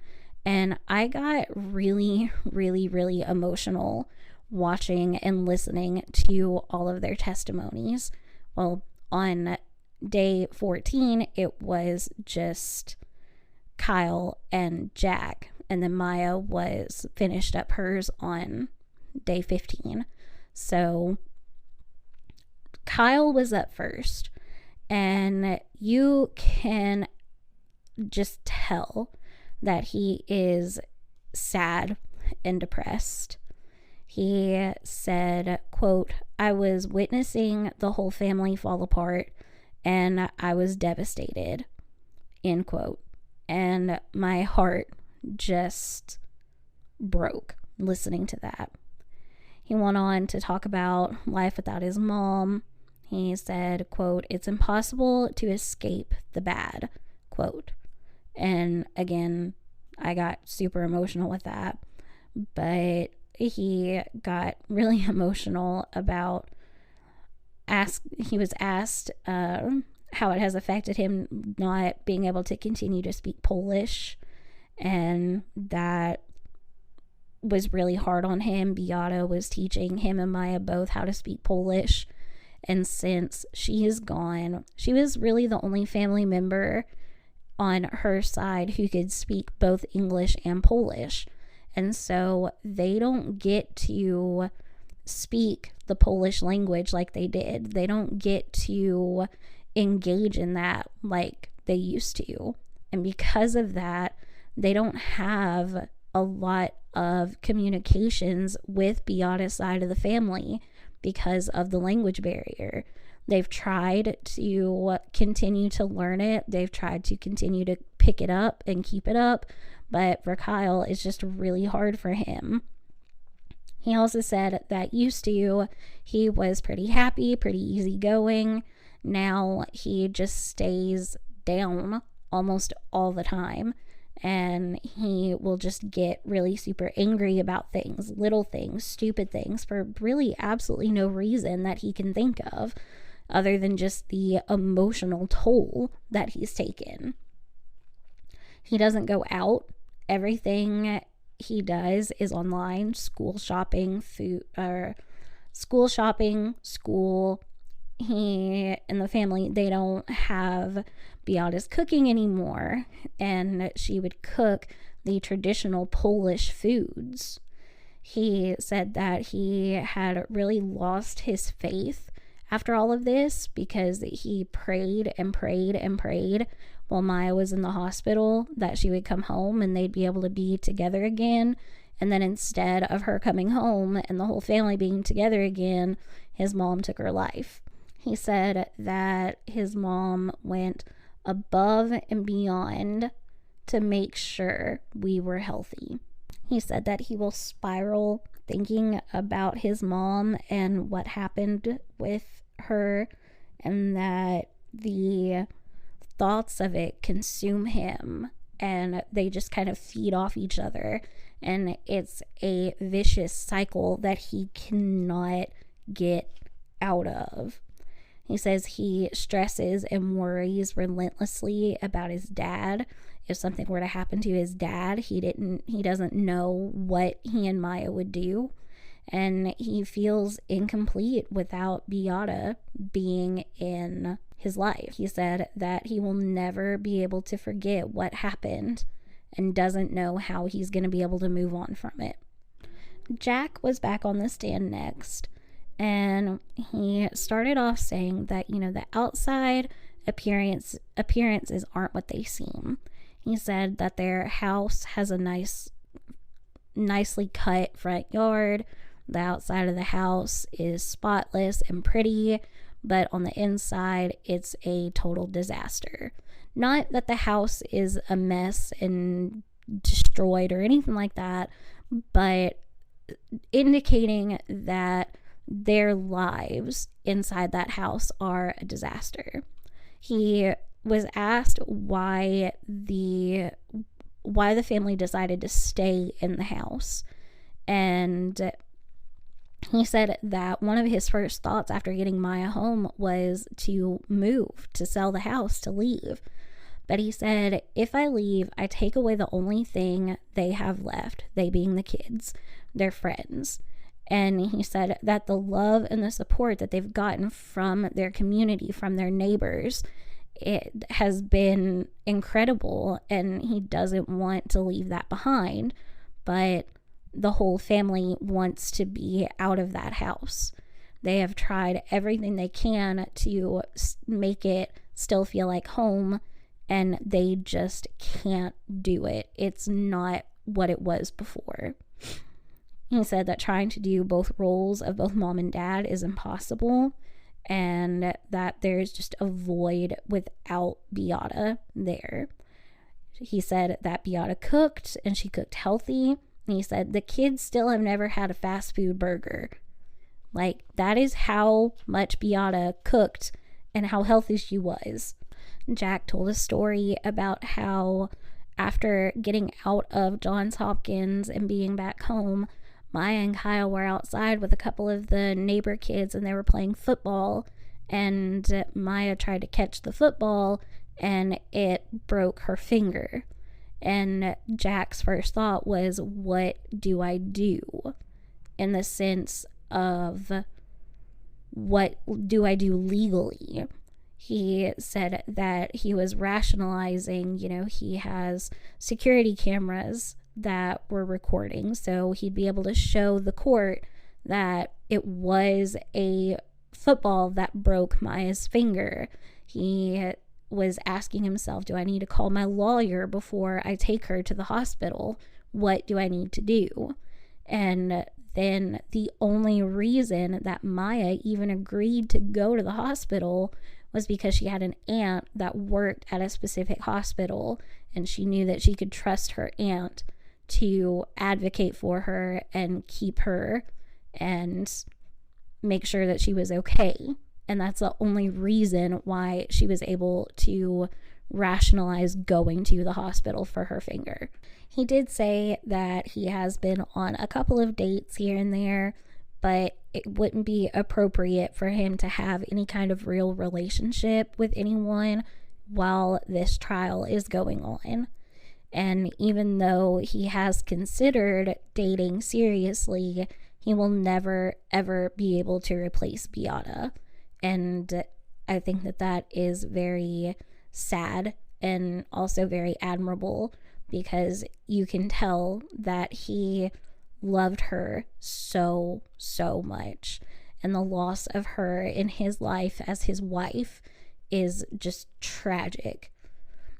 And I got really, really, really emotional watching and listening to all of their testimonies. Well, on day 14, it was just Kyle and Jack, and then Maya was finished up hers on day 15. So Kyle was up first, and you can just tell that he is sad and depressed. He said, quote, "I was witnessing the whole family fall apart, and I was devastated," end quote. And my heart just broke listening to that. He went on to talk about life without his mom. He said, quote, "It's impossible to escape the bad," quote. And again, I got super emotional with that. But he got really emotional about he was asked how it has affected him not being able to continue to speak Polish, and that was really hard on him. Beata was teaching him and Maya both how to speak Polish, and since she is gone, she was really the only family member on her side who could speak both English and Polish. And so they don't get to speak the Polish language like they did. They don't get to engage in that like they used to. And because of that, they don't have a lot of communications with Beata's side of the family because of the language barrier. They've tried to continue to learn it. They've tried to continue to pick it up and keep it up. But for Kyle, it's just really hard for him. He also said that used to, he was pretty happy, pretty easygoing. Now he just stays down almost all the time. And he will just get really super angry about things, little things, stupid things, for really absolutely no reason that he can think of, other than just the emotional toll that he's taken. He doesn't go out. Everything he does is online. School shopping, school. He and the family, they don't have Beata's cooking anymore, and she would cook the traditional Polish foods. He said that he had really lost his faith after all of this, because he prayed and prayed and prayed while Maya was in the hospital, that she would come home and they'd be able to be together again. And then instead of her coming home and the whole family being together again, his mom took her life. He said that his mom went above and beyond to make sure we were healthy. He said that he will spiral thinking about his mom and what happened with her, and that the thoughts of it consume him and they just kind of feed off each other, and it's a vicious cycle that he cannot get out of. He says he stresses and worries relentlessly about his dad. If something were to happen to his dad, he doesn't know what he and Maya would do. And he feels incomplete without Beata being in his life. He said that he will never be able to forget what happened and doesn't know how he's going to be able to move on from it. Jack was back on the stand next, and he started off saying that, the outside appearances aren't what they seem. He said that their house has a nicely cut front yard. The outside of the house is spotless and pretty, but on the inside, it's a total disaster. Not that the house is a mess and destroyed or anything like that, but indicating that their lives inside that house are a disaster. He was asked why the family decided to stay in the house, and he said that one of his first thoughts after getting Maya home was to move, to sell the house, to leave. But he said, if I leave, I take away the only thing they have left, they being the kids, their friends. And he said that the love and the support that they've gotten from their community, from their neighbors, it has been incredible, and he doesn't want to leave that behind. But the whole family wants to be out of that house. They have tried everything they can to make it still feel like home, and they just can't do it. It's not what it was before. He said that trying to do both roles of both mom and dad is impossible, and that there's just a void without Beata there. He said that Beata cooked, and she cooked healthy. And he said the kids still have never had a fast food burger. Like, that is how much Beata cooked and how healthy she was. Jack told a story about how after getting out of Johns Hopkins and being back home, Maya and Kyle were outside with a couple of the neighbor kids, and they were playing football, and Maya tried to catch the football and it broke her finger. And Jack's first thought was, what do I do? In the sense of, what do I do legally? He said that he was rationalizing, he has security cameras that were recording, so he'd be able to show the court that it was a football that broke Maya's finger. He was asking himself, do I need to call my lawyer before I take her to the hospital? What do I need to do? And then the only reason that Maya even agreed to go to the hospital was because she had an aunt that worked at a specific hospital, and she knew that she could trust her aunt to advocate for her and keep her and make sure that she was okay. And that's the only reason why she was able to rationalize going to the hospital for her finger. He did say that he has been on a couple of dates here and there, but it wouldn't be appropriate for him to have any kind of real relationship with anyone while this trial is going on. And even though he has considered dating seriously, he will never, ever be able to replace Beata. And I think that that is very sad and also very admirable, because you can tell that he loved her so, so much. And the loss of her in his life as his wife is just tragic.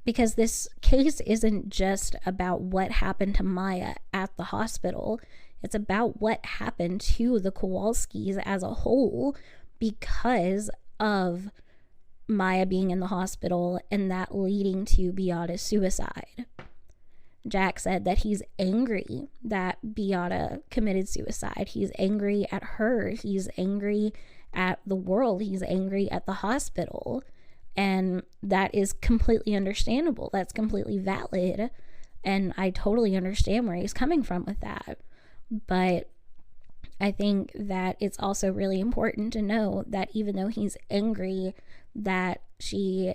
because this case isn't just about what happened to Maya at the hospital. It's about what happened to the Kowalskis as a whole because of Maya being in the hospital and that leading to Beata's suicide. Jack said that he's angry that Beata committed suicide. He's angry at her. He's angry at the world. He's angry at the hospital. And that is completely understandable. That's completely valid. And I totally understand where he's coming from with that. But I think that it's also really important to know that even though he's angry that she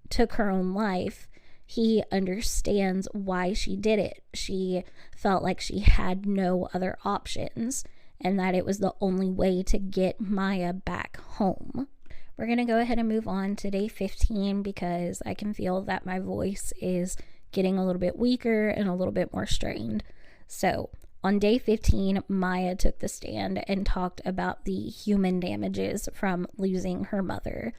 took her own life, he understands why she did it. She felt like she had no other options and that it was the only way to get Maya back home. We're going to go ahead and move on to day 15 because I can feel that my voice is getting a little bit weaker and a little bit more strained. So on day 15, Maya took the stand and talked about the human damages from losing her mother.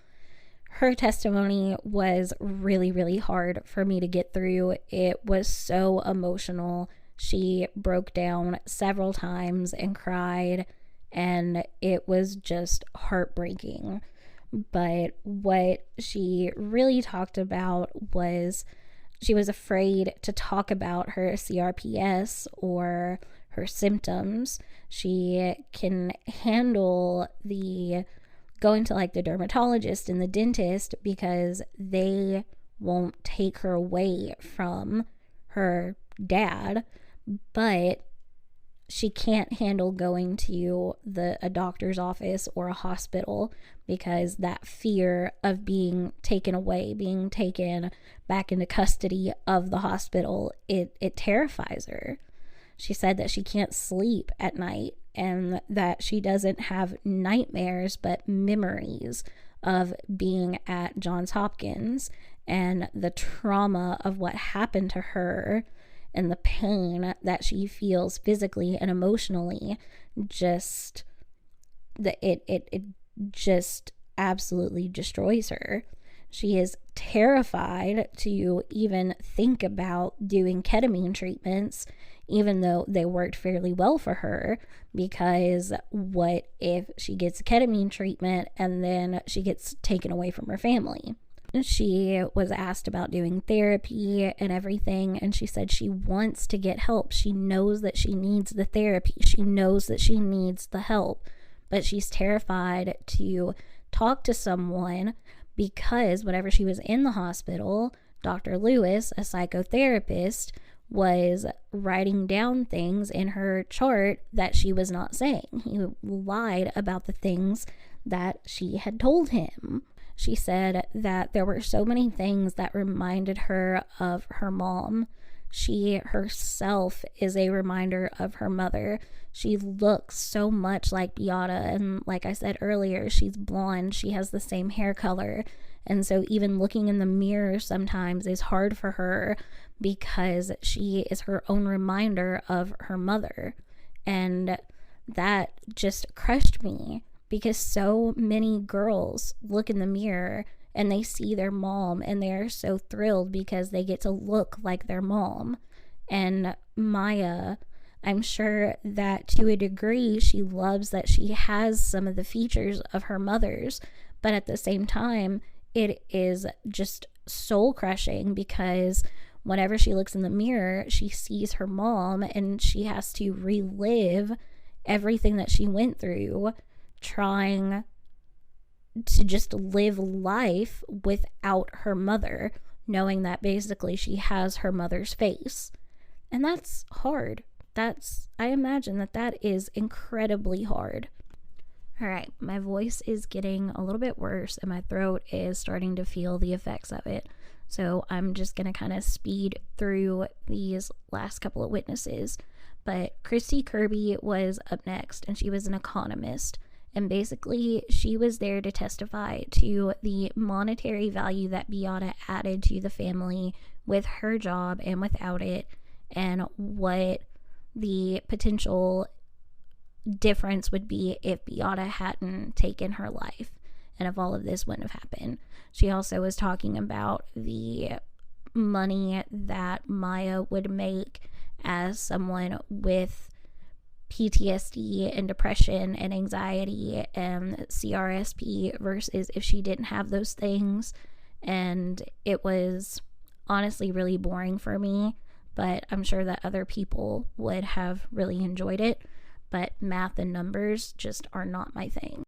Her testimony was really, really hard for me to get through. It was so emotional. She broke down several times and cried, and it was just heartbreaking. But what she really talked about was she was afraid to talk about her CRPS or her symptoms. She can handle the going to like the dermatologist and the dentist because they won't take her away from her dad, but she can't handle going to a doctor's office or a hospital because that fear of being taken away, being taken back into custody of the hospital, it terrifies her. She said that she can't sleep at night and that she doesn't have nightmares but memories of being at Johns Hopkins and the trauma of what happened to her and the pain that she feels physically and emotionally. Just it just absolutely destroys her. She is terrified to even think about doing ketamine treatments, even though they worked fairly well for her, because what if she gets ketamine treatment and then she gets taken away from her family? She was asked about doing therapy and everything, and she said she wants to get help. She knows that she needs the therapy. She knows that she needs the help, but she's terrified to talk to someone because whenever she was in the hospital, Dr. Lewis, a psychotherapist, was writing down things in her chart that she was not saying. He lied about the things that she had told him. She said that there were so many things that reminded her of her mom. She herself is a reminder of her mother. She looks so much like Beata, and like I said earlier, she's blonde. She has the same hair color, and so even looking in the mirror sometimes is hard for her because she is her own reminder of her mother. And that just crushed me because so many girls look in the mirror and they see their mom and they're so thrilled because they get to look like their mom. And Maya, I'm sure that to a degree she loves that she has some of the features of her mother's, but at the same time it is just soul crushing because whenever she looks in the mirror she sees her mom and she has to relive everything that she went through trying to just live life without her mother, knowing that basically she has her mother's face. And that's hard. I imagine that is incredibly hard. All right, my voice is getting a little bit worse and my throat is starting to feel the effects of it. So I'm just going to kind of speed through these last couple of witnesses. But Christy Kirby was up next, and she was an economist. And basically, she was there to testify to the monetary value that Beata added to the family with her job and without it, and what the potential difference would be if Beata hadn't taken her life and if all of this wouldn't have happened. She also was talking about the money that Maya would make as someone with PTSD and depression and anxiety and CRSP versus if she didn't have those things. And it was honestly really boring for me, but I'm sure that other people would have really enjoyed it. But math and numbers just are not my thing.